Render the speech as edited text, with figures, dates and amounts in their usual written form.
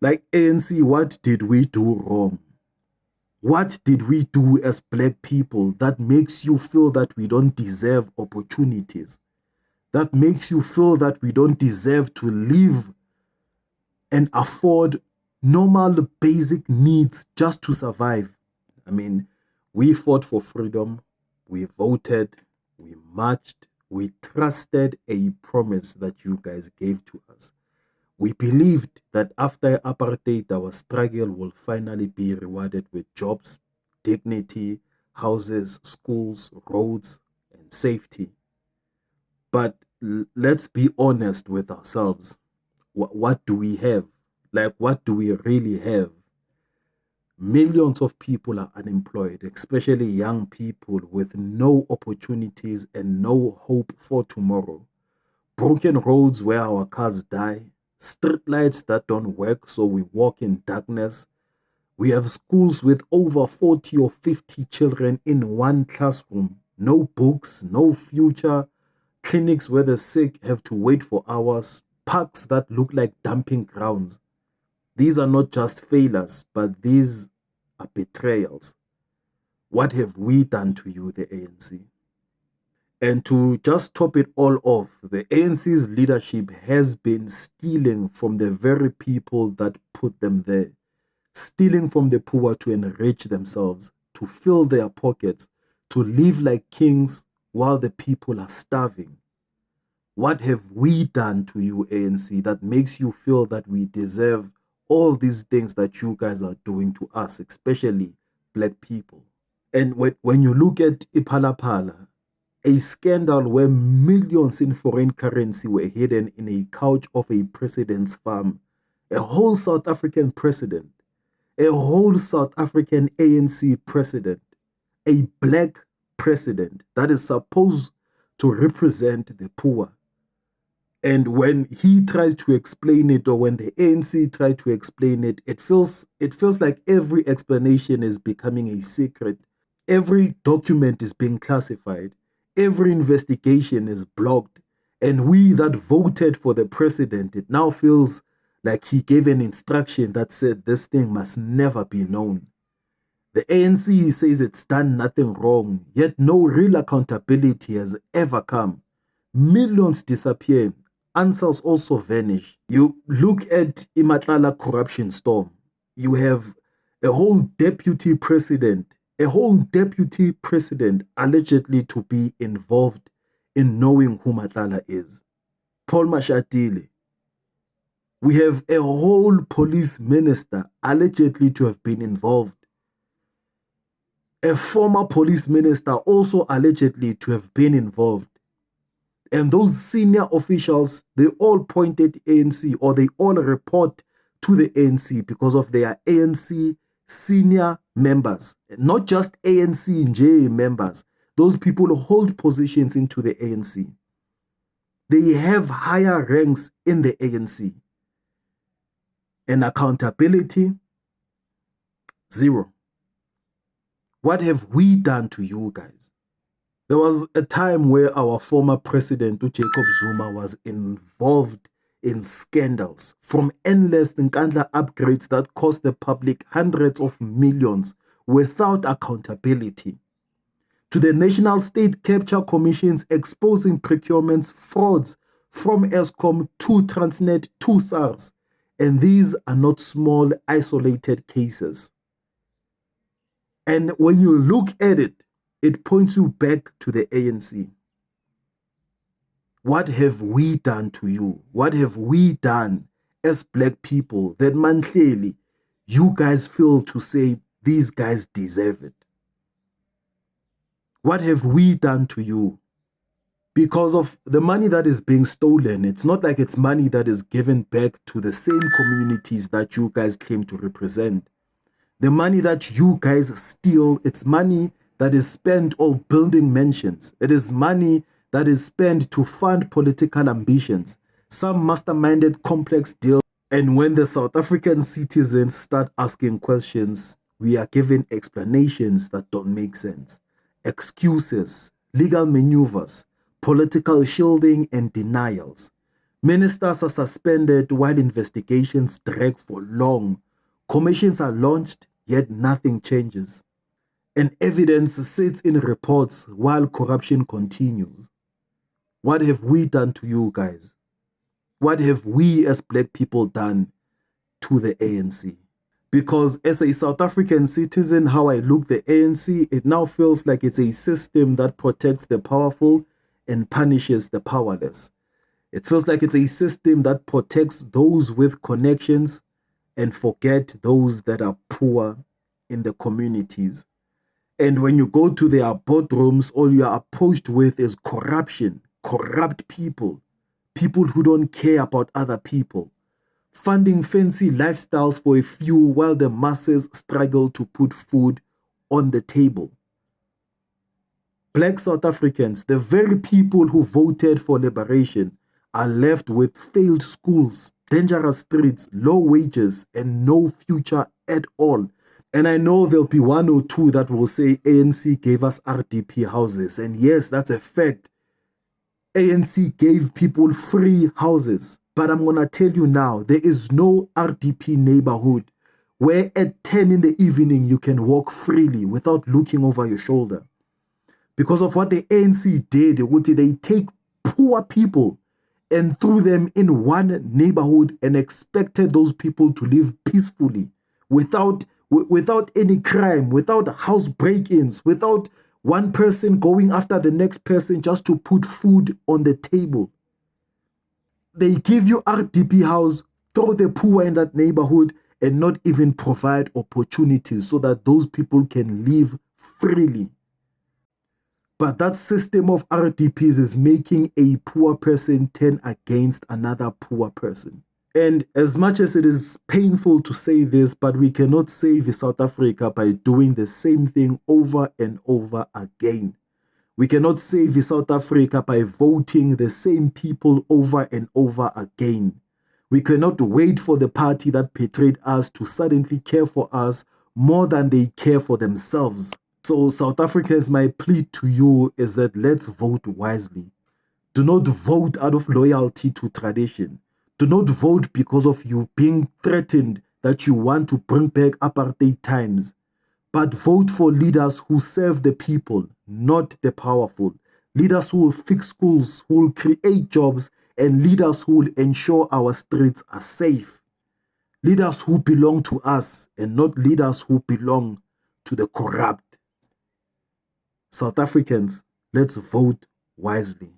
Like ANC, what did we do wrong? What did we do as black people that makes you feel that we don't deserve opportunities? That makes you feel that we don't deserve to live and afford normal basic needs just to survive? I mean, we fought for freedom, we voted, we marched, we trusted a promise that you guys gave to us. We believed that after apartheid, our struggle will finally be rewarded with jobs, dignity, houses, schools, roads, and safety. But let's be honest with ourselves. What do we have? Like, what do we really have? Millions of people are unemployed, especially young people with no opportunities and no hope for tomorrow. Broken roads where our cars die, street lights that don't work so we walk in darkness. We have schools with over 40 or 50 children in one classroom. No books, no future. Clinics where the sick have to wait for hours. Parks that look like dumping grounds. These are not just failures, but these are betrayals. What have we done to you, the ANC? And to just top it all off, the ANC's leadership has been stealing from the very people that put them there. Stealing from the poor to enrich themselves, to fill their pockets, to live like kings while the people are starving. What have we done to you, ANC, that makes you feel that we deserve all these things that you guys are doing to us, especially black people? And when you look at Phala Phala, a scandal where millions in foreign currency were hidden in a couch of a president's farm, a whole South African president, a whole South African ANC president, a black president that is supposed to represent the poor. And when he tries to explain it, or when the ANC tries to explain it, it feels like every explanation is becoming a secret. Every document is being classified. Every investigation is blocked. And we that voted for the president, it now feels like he gave an instruction that said this thing must never be known. The ANC says it's done nothing wrong, yet no real accountability has ever come. Millions disappear. Answers also vanish. You look at Matlala corruption storm. You have a whole deputy president allegedly to be involved in knowing who Matlala is. Paul Mashatile. We have a whole police minister allegedly to have been involved. A former police minister also allegedly to have been involved. And those senior officials, they all point at ANC, or they all report to the ANC because of their ANC senior members. Not just ANC and J members. Those people hold positions into the ANC. They have higher ranks in the ANC. And accountability, zero. What have we done to you guys? There was a time where our former president, Jacob Zuma, was involved in scandals, from endless Nkandla upgrades that cost the public hundreds of millions without accountability, to the National State Capture Commissions exposing procurements frauds from Eskom to Transnet to SARS. And these are not small, isolated cases. And when you look at it, it points you back to the ANC. What have we done to you? What have we done as black people that clearly you guys feel to say these guys deserve it? What have we done to you? Because of the money that is being stolen, it's not like it's money that is given back to the same communities that you guys claim to represent. The money that you guys steal, it's money that is spent on building mansions. It is money that is spent to fund political ambitions, some masterminded complex deals. And when the South African citizens start asking questions, we are given explanations that don't make sense. Excuses, legal maneuvers, political shielding and denials. Ministers are suspended while investigations drag for long. Commissions are launched, yet nothing changes. And evidence sits in reports while corruption continues. What have we done to you guys? What have we as black people done to the ANC? Because as a South African citizen, how I look the ANC, it now feels like it's a system that protects the powerful and punishes the powerless. It feels like it's a system that protects those with connections and forget those that are poor in the communities. And when you go to their boardrooms, all you are approached with is corruption, corrupt people, people who don't care about other people, funding fancy lifestyles for a few while the masses struggle to put food on the table. Black South Africans, the very people who voted for liberation, are left with failed schools, dangerous streets, low wages, and no future at all. And I know there'll be one or two that will say ANC gave us RDP houses. And yes, that's a fact. ANC gave people free houses. But I'm going to tell you now, there is no RDP neighborhood where at 10 in the evening you can walk freely without looking over your shoulder. Because of what the ANC did, they take poor people and threw them in one neighborhood and expected those people to live peacefully without any crime, without house break-ins, without one person going after the next person just to put food on the table. They give you RDP house, throw the poor in that neighborhood, and not even provide opportunities so that those people can live freely. But that system of RDPs is making a poor person turn against another poor person. And as much as it is painful to say this, but we cannot save South Africa by doing the same thing over and over again. We cannot save South Africa by voting the same people over and over again. We cannot wait for the party that betrayed us to suddenly care for us more than they care for themselves. So South Africans, my plea to you is that let's vote wisely. Do not vote out of loyalty to tradition. Do not vote because of you being threatened that you want to bring back apartheid times. But vote for leaders who serve the people, not the powerful. Leaders who will fix schools, who will create jobs, and leaders who will ensure our streets are safe. Leaders who belong to us and not leaders who belong to the corrupt. South Africans, let's vote wisely.